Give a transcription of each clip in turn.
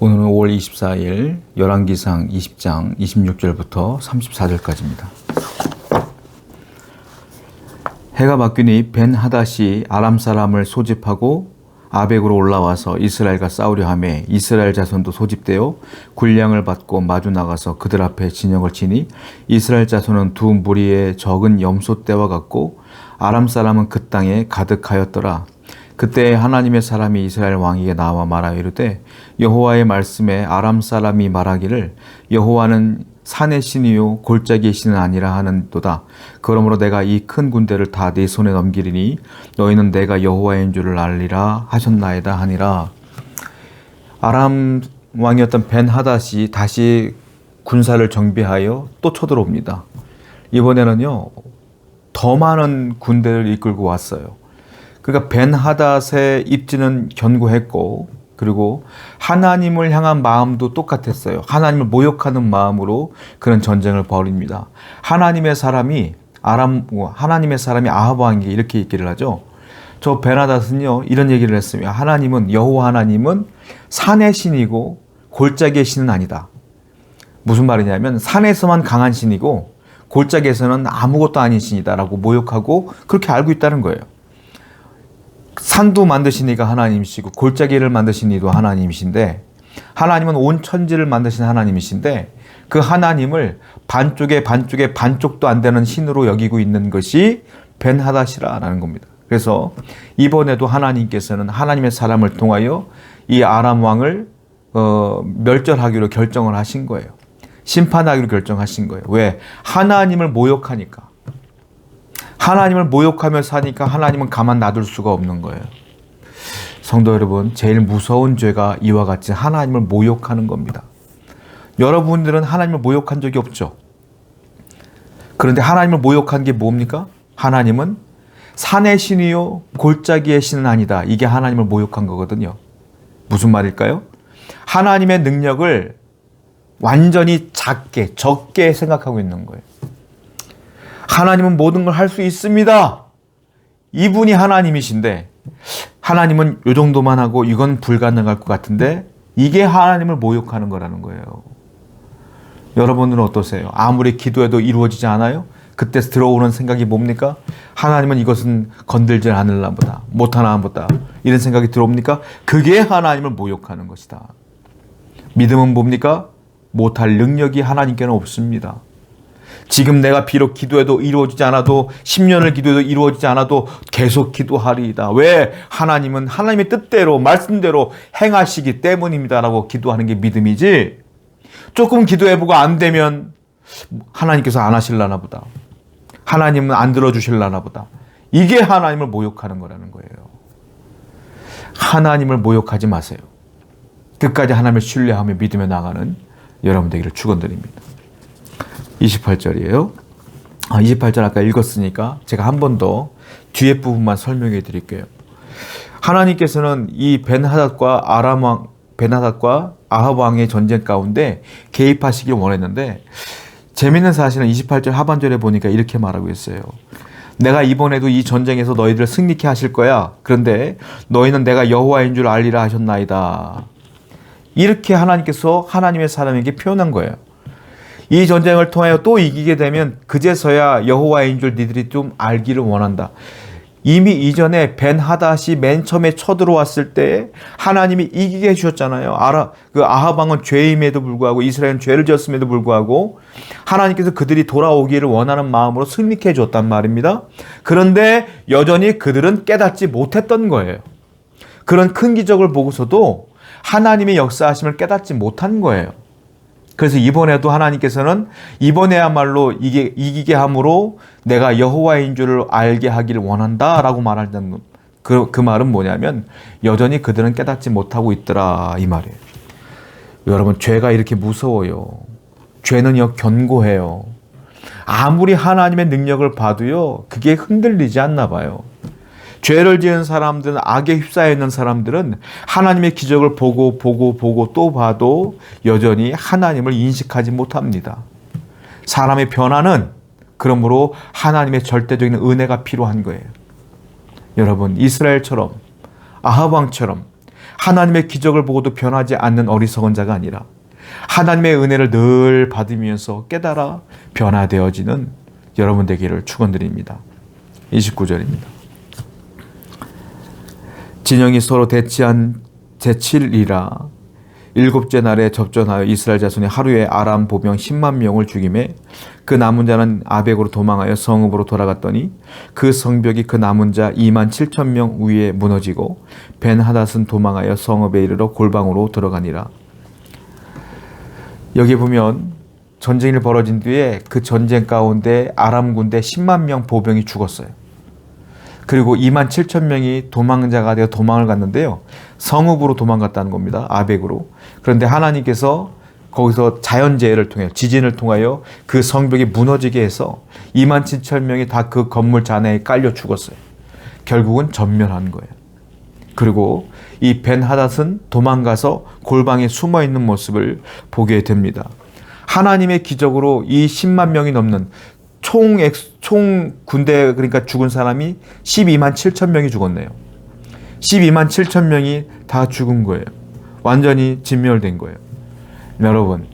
오늘은 5월 24일 열왕기상 20장 26절부터 34절까지입니다. 해가 바뀌니 벤하닷이 아람 사람을 소집하고 아벡으로 올라와서 이스라엘과 싸우려 하매 이스라엘 자손도 소집되어 군량을 받고 마주 나가서 그들 앞에 진영을 치니 이스라엘 자손은 두 무리의 적은 염소 떼와 같고 아람 사람은 그 땅에 가득하였더라. 그때 하나님의 사람이 이스라엘 왕에게 나와 말하여 이르되 여호와의 말씀에 아람 사람이 말하기를 여호와는 산의 신이요 골짜기의 신은 아니라 하는도다. 그러므로 내가 이 큰 군대를 다 네 손에 넘기리니 너희는 내가 여호와인 줄을 알리라 하셨나이다 하니라. 아람 왕이었던 벤하닷이 다시 군사를 정비하여 또 쳐들어옵니다. 이번에는요 더 많은 군대를 이끌고 왔어요. 그러니까 벤하닷의 입지는 견고했고 하나님을 향한 마음도 똑같았어요. 하나님을 모욕하는 마음으로 그런 전쟁을 벌입니다. 하나님의 사람이 아합 왕에게 이렇게 얘기를 하죠. 저 벤하닷은요 이런 얘기를 했으며 여호와 하나님은 산의 신이고 골짜기의 신은 아니다. 무슨 말이냐면 산에서만 강한 신이고 골짜기에서는 아무것도 아닌 신이다라고 모욕하고 그렇게 알고 있다는 거예요. 산도 만드신 이가 하나님이시고 골짜기를 만드신 이도 하나님이신데 하나님은 온 천지를 만드신 하나님이신데 그 하나님을 반쪽도 안 되는 신으로 여기고 있는 것이 벤하닷이라는 겁니다. 그래서 이번에도 하나님께서는 하나님의 사람을 통하여 이 아람 왕을 멸절하기로 결정을 하신 거예요. 심판하기로 결정하신 거예요. 왜? 하나님을 모욕하니까. 하나님을 모욕하며 사니까 하나님은 가만 놔둘 수가 없는 거예요. 성도 여러분, 제일 무서운 죄가 이와 같이 하나님을 모욕하는 겁니다. 여러분들은 하나님을 모욕한 적이 없죠? 그런데 하나님을 모욕한 게 뭡니까? 하나님은 산의 신이요 골짜기의 신은 아니다. 이게 하나님을 모욕한 거거든요. 무슨 말일까요? 하나님의 능력을 완전히 적게 생각하고 있는 거예요. 하나님은 모든 걸 할 수 있습니다. 이분이 하나님이신데 하나님은 이 정도만 하고 이건 불가능할 것 같은데 이게 하나님을 모욕하는 거라는 거예요. 여러분들은 어떠세요? 아무리 기도해도 이루어지지 않아요? 그때 들어오는 생각이 뭡니까? 하나님은 이것은 건들지 않으려나 보다. 못하나 보다. 이런 생각이 들어옵니까? 그게 하나님을 모욕하는 것이다. 믿음은 뭡니까? 못할 능력이 하나님께는 없습니다. 지금 내가 비록 기도해도 이루어지지 않아도 10년을 기도해도 이루어지지 않아도 계속 기도하리이다. 왜? 하나님은 하나님의 뜻대로 말씀대로 행하시기 때문입니다라고 기도하는 게 믿음이지. 조금 기도해보고 안 되면 하나님께서 안 하실라나 보다. 하나님은 안 들어주실라나 보다. 이게 하나님을 모욕하는 거라는 거예요. 하나님을 모욕하지 마세요. 끝까지 하나님을 신뢰하며 믿으며 나가는 여러분 되기를 축원드립니다. 28절이에요. 28절 아까 읽었으니까 제가 한 번 더 뒤에 부분만 설명해 드릴게요. 하나님께서는 이 벤하닷과 아합 왕의 전쟁 가운데 개입하시길 원했는데 재밌는 사실은 28절 하반절에 보니까 이렇게 말하고 있어요. 내가 이번에도 이 전쟁에서 너희들을 승리케 하실 거야. 그런데 너희는 내가 여호와인 줄 알리라 하셨나이다. 이렇게 하나님께서 하나님의 사람에게 표현한 거예요. 이 전쟁을 통하여 또 이기게 되면 그제서야 여호와인 줄 니들이 좀 알기를 원한다. 이미 이전에 벤하닷이 맨 처음에 쳐들어왔을 때 하나님이 이기게 해주셨잖아요. 아합 왕은 죄임에도 불구하고 이스라엘은 죄를 지었음에도 불구하고 하나님께서 그들이 돌아오기를 원하는 마음으로 승리케 해줬단 말입니다. 그런데 여전히 그들은 깨닫지 못했던 거예요. 그런 큰 기적을 보고서도 하나님의 역사하심을 깨닫지 못한 거예요. 그래서 이번에도 하나님께서는 이번에야말로 이기게 함으로 내가 여호와인 줄을 알게 하기를 원한다라고 말하는 그 말은 뭐냐면 여전히 그들은 깨닫지 못하고 있더라 이 말이에요. 여러분 죄가 이렇게 무서워요. 죄는요 견고해요. 아무리 하나님의 능력을 봐도요 그게 흔들리지 않나 봐요. 죄를 지은 사람들은 악에 휩싸여 있는 사람들은 하나님의 기적을 보고 또 봐도 여전히 하나님을 인식하지 못합니다. 사람의 변화는 그러므로 하나님의 절대적인 은혜가 필요한 거예요. 여러분 이스라엘처럼 아합 왕처럼 하나님의 기적을 보고도 변하지 않는 어리석은 자가 아니라 하나님의 은혜를 늘 받으면서 깨달아 변화되어지는 여러분 되기를 축원드립니다. 29절입니다. 진영이 서로 대치한 제7일이라 일곱째 날에 접전하여 이스라엘 자손이 하루에 아람 보병 10만 명을 죽이매 그 남은 자는 아벡으로 도망하여 성읍으로 돌아갔더니 그 성벽이 그 남은 자 2만 7천 명 위에 무너지고 벤하닷은 도망하여 성읍에 이르러 골방으로 들어가니라. 여기 보면 전쟁이 벌어진 뒤에 그 전쟁 가운데 아람 군대 10만 명 보병이 죽었어요. 그리고 2만 7천 명이 도망자가 되어 도망을 갔는데요. 성읍으로 도망갔다는 겁니다. 아벡으로. 그런데 하나님께서 거기서 자연재해를 통해 지진을 통하여 그 성벽이 무너지게 해서 2만 7천 명이 다 그 건물 잔해에 깔려 죽었어요. 결국은 전멸한 거예요. 그리고 이 벤하닷은 도망가서 골방에 숨어 있는 모습을 보게 됩니다. 하나님의 기적으로 이 10만 명이 넘는 총 군대, 그러니까 죽은 사람이 12만 7천 명이 죽었네요. 12만 7천 명이 다 죽은 거예요. 완전히 진멸된 거예요. 여러분,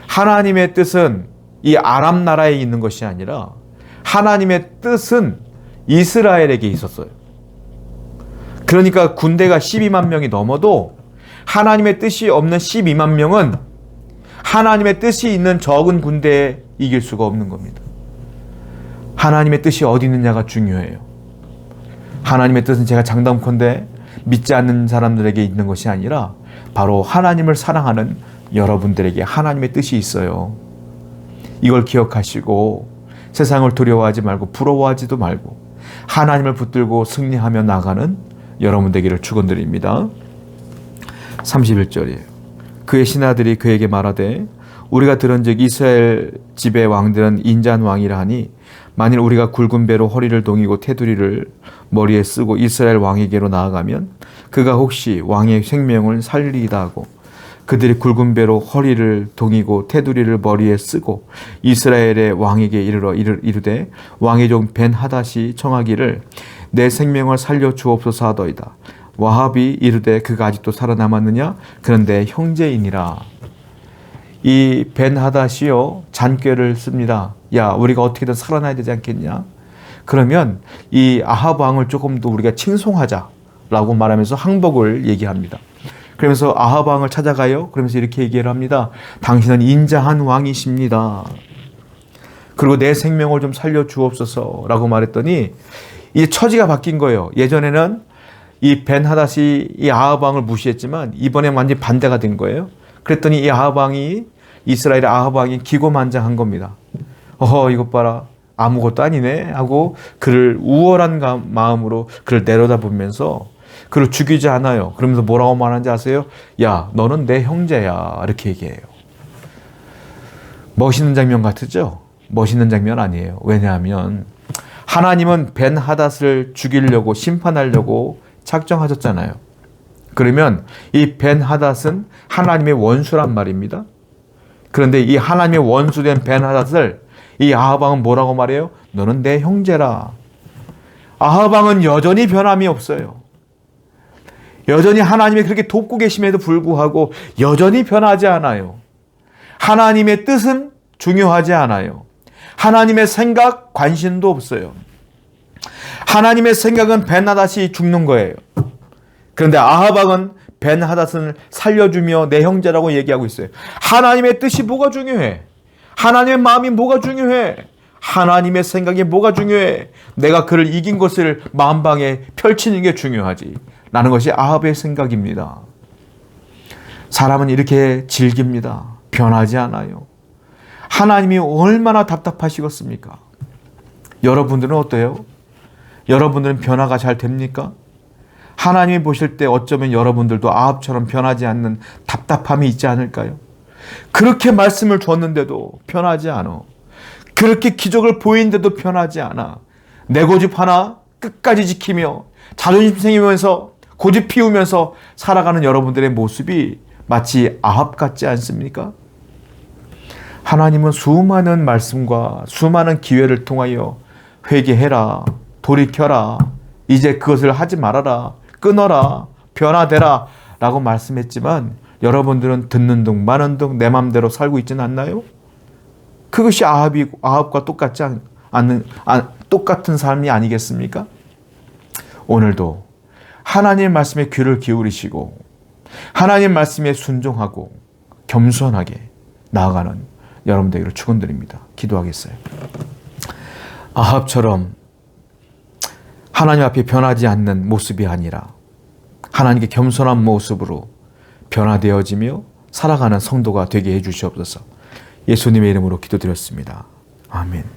하나님의 뜻은 이 아람 나라에 있는 것이 아니라 하나님의 뜻은 이스라엘에게 있었어요. 그러니까 군대가 12만 명이 넘어도 하나님의 뜻이 없는 12만 명은 하나님의 뜻이 있는 적은 군대에 이길 수가 없는 겁니다. 하나님의 뜻이 어디 있느냐가 중요해요. 하나님의 뜻은 제가 장담컨대 믿지 않는 사람들에게 있는 것이 아니라 바로 하나님을 사랑하는 여러분들에게 하나님의 뜻이 있어요. 이걸 기억하시고 세상을 두려워하지 말고 부러워하지도 말고 하나님을 붙들고 승리하며 나가는 여러분 되기를 축원드립니다. 31절이에요. 그의 신하들이 그에게 말하되 우리가 들은즉 이스라엘 집의 왕들은 인자한 왕이라 하니 만일 우리가 굵은 배로 허리를 동이고 테두리를 머리에 쓰고 이스라엘 왕에게로 나아가면 그가 혹시 왕의 생명을 살리이다 하고 그들이 굵은 배로 허리를 동이고 테두리를 머리에 쓰고 이스라엘의 왕에게 이르러 이르되 왕의 종 벤하닷이 청하기를 내 생명을 살려 주옵소서 하더이다. 와합이 이르되 그가 아직도 살아남았느냐? 그런데 형제이니라. 이 벤하닷이요 잔꾀를 씁니다. 야, 우리가 어떻게든 살아나야 되지 않겠냐? 그러면 이 아합 왕을 조금 더 우리가 칭송하자라고 말하면서 항복을 얘기합니다. 그러면서 아합 왕을 찾아가요. 그러면서 이렇게 얘기를 합니다. 당신은 인자한 왕이십니다. 그리고 내 생명을 좀 살려 주옵소서라고 말했더니 이 처지가 바뀐 거예요. 예전에는 이 벤하닷이 이 아합 왕을 무시했지만 이번에 완전히 반대가 된 거예요. 그랬더니 이 아합 왕이 이스라엘의 아합 왕이 기고만장한 겁니다. 이것 봐라. 아무것도 아니네 하고 그를 우월한 마음으로 그를 내려다보면서 그를 죽이지 않아요. 그러면서 뭐라고 말하는지 아세요? 야, 너는 내 형제야. 이렇게 얘기해요. 멋있는 장면 같으죠? 멋있는 장면 아니에요. 왜냐하면 하나님은 벤하닷을 죽이려고 심판하려고 작정하셨잖아요. 그러면 이 벤하닷은 하나님의 원수란 말입니다. 그런데 이 하나님의 원수된 벤하닷을 이 아합 왕은 뭐라고 말해요? 너는 내 형제라. 아합 왕은 여전히 변함이 없어요. 여전히 하나님이 그렇게 돕고 계심에도 불구하고 여전히 변하지 않아요. 하나님의 뜻은 중요하지 않아요. 하나님의 생각, 관심도 없어요. 하나님의 생각은 벤하닷이 죽는 거예요. 그런데 아합 왕은 벤하닷을 살려주며 내 형제라고 얘기하고 있어요. 하나님의 뜻이 뭐가 중요해? 하나님의 마음이 뭐가 중요해? 하나님의 생각이 뭐가 중요해? 내가 그를 이긴 것을 만방에 펼치는 게 중요하지. 라는 것이 아합의 생각입니다. 사람은 이렇게 즐깁니다. 변하지 않아요. 하나님이 얼마나 답답하시겠습니까? 여러분들은 어때요? 여러분들은 변화가 잘 됩니까? 하나님이 보실 때 어쩌면 여러분들도 아합처럼 변하지 않는 답답함이 있지 않을까요? 그렇게 말씀을 줬는데도 변하지 않아. 그렇게 기적을 보이는데도 변하지 않아. 내 고집 하나 끝까지 지키며 자존심 생기면서 고집 피우면서 살아가는 여러분들의 모습이 마치 아합 같지 않습니까? 하나님은 수많은 말씀과 수많은 기회를 통하여 회개해라, 돌이켜라, 이제 그것을 하지 말아라, 끊어라, 변화되라 라고 말씀했지만 여러분들은 듣는 둥 마는 둥 내 맘대로 살고 있지는 않나요? 그것이 아합과 똑같은 삶이 아니겠습니까? 오늘도 하나님 말씀에 귀를 기울이시고 하나님 말씀에 순종하고 겸손하게 나아가는 여러분 되기를 축원드립니다. 기도하겠어요. 아합처럼 하나님 앞에 변하지 않는 모습이 아니라 하나님께 겸손한 모습으로 변화되어지며 살아가는 성도가 되게 해주시옵소서. 예수님의 이름으로 기도드렸습니다. 아멘.